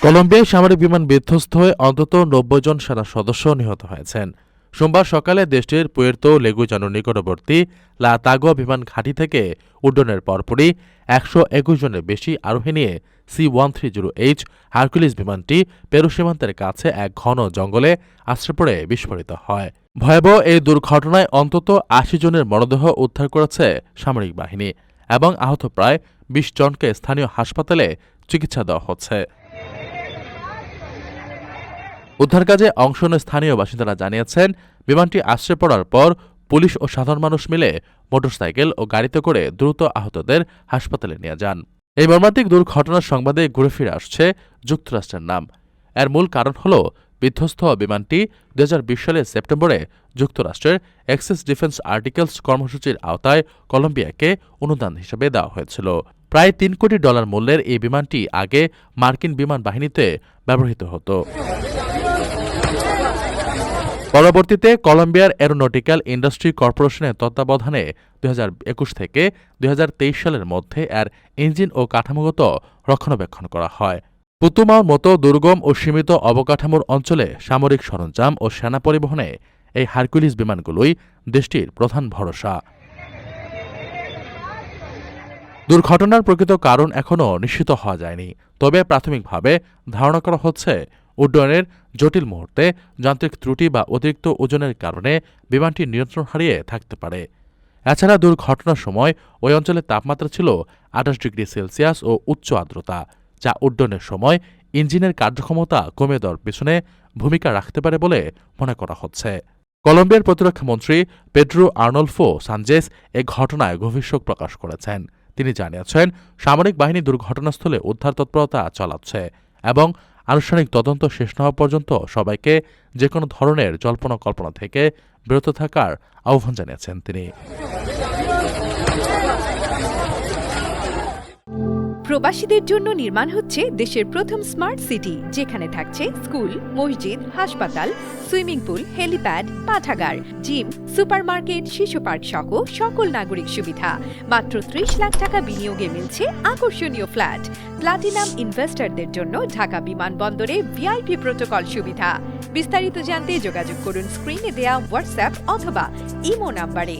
কলম্বিয়ায় সামরিক বিমান বিধ্বস্ত হয়ে অন্তত ৯০ জন সেনা সদস্য নিহত হয়েছেন। সোমবার সকালে দেশটির পুয়ের্তো লেগুইজানোর নিকটবর্তী লা তাগুয়া বিমান ঘাঁটি থেকে উড্ডয়নের পরপরই ১২১ জনের বেশি আরোহী নিয়ে C-130H হারকুলিস বিমানটি পেরু সীমান্তের কাছে এক ঘন জঙ্গলে আশ্রয় পড়ে বিস্ফোরিত হয়। ভয়াবহ এই দুর্ঘটনায় অন্তত ৮০ জনের মরদেহ উদ্ধার করেছে সামরিক বাহিনী এবং আহত প্রায় ২০ জনকে স্থানীয় হাসপাতালে চিকিৎসা দেওয়া হচ্ছে। উদ্ধার কাজে অংশ নেয় স্থানীয় বাসিন্দারা জানিয়েছেন, বিমানটি আশ্রয় পড়ার পর পুলিশ ও সাধারণ মানুষ মিলে মোটরসাইকেল ও গাড়িতে করে দ্রুত আহতদের হাসপাতালে নিয়ে যান। এই মর্মান্তিক দুর্ঘটনার সংবাদে ঘুরে ফিরে আসছে যুক্তরাষ্ট্রের নাম। এর মূল কারণ হল বিধ্বস্ত বিমানটি ২০২০ সালের সেপ্টেম্বরে যুক্তরাষ্ট্রের এক্সেস ডিফেন্স আর্টিকেলস কর্মসূচির আওতায় কলম্বিয়াকে অনুদান হিসেবে দেওয়া হয়েছিল। প্রায় $৩ কোটি মূল্যের এই বিমানটি আগে মার্কিন বিমান বাহিনীতে ব্যবহৃত হতো। পরবর্তীতে কলম্বিয়ার এরোনটিক্যাল ইন্ডাস্ট্রি কর্পোরেশনের তত্ত্বাবধানে ২০২১ থেকে ২০২৩ সালের মধ্যে এর ইঞ্জিন ও কাঠামোগত রক্ষণাবেক্ষণ করা হয়। পুতুমাওর মতো দুর্গম ও সীমিত অবকাঠামোর অঞ্চলে সামরিক সরঞ্জাম ও সেনা পরিবহনে এই হারকুলিস বিমানগুলোই দেশটির প্রধান ভরসা। দুর্ঘটনার প্রকৃত কারণ এখনও নিশ্চিত হওয়া যায়নি, তবে প্রাথমিকভাবে ধারণা করা হচ্ছে উড্ডয়নের জটিল মুহূর্তে যান্ত্রিক ত্রুটি বা অতিরিক্ত ওজনের কারণে বিমানটি নিয়ন্ত্রণ হারিয়ে থাকতে পারে। এছাড়া দুর্ঘটনার সময় ওই অঞ্চলের তাপমাত্রা ছিল ২৮ ডিগ্রি সেলসিয়াস ও উচ্চ আর্দ্রতা, যা উড্ডয়নের সময় ইঞ্জিনের কার্যক্ষমতা কমে দেওয়ার পেছনে ভূমিকা রাখতে পারে বলে মনে করা হচ্ছে। কলম্বিয়ার প্রতিরক্ষা মন্ত্রী পেড্রো আর্নলফো সানচেজ এ ঘটনায় গভীর শোক প্রকাশ করেছেন। তিনি জানিয়েছেন, সামরিক বাহিনী দুর্ঘটনাস্থলে উদ্ধার তৎপরতা চালাচ্ছে এবং আনুষ্ঠানিক তদন্ত শেষ না হওয়া পর্যন্ত সবাইকে যেকোনো ধরনের জল্পনা কল্পনা থেকে বিরত থাকার আহ্বান জানিয়েছেন তিনি। প্রবাসীদের জন্য নির্মাণ হচ্ছে দেশের প্রথম স্মার্ট সিটি, যেখানে থাকছে স্কুল, মসজিদ, হাসপাতাল, সুইমিং পুল, হেলিপ্যাড, পাঠাগার, জিম, সুপারমার্কেট, শিশু পার্ক সহ সকল নাগরিক সুবিধা। মাত্র ৩০ লাখ টাকা বিনিয়োগে মিলছে আকর্ষণীয় ফ্ল্যাট। প্লাটিনাম ইনভেস্টরদের জন্য ঢাকা বিমানবন্দরে ভিআইপি প্রোটোকল সুবিধা। বিস্তারিত জানতে যোগাযোগ করুন স্ক্রিনে দেয়া হোয়াটসঅ্যাপ অথবা ইমো নাম্বারে।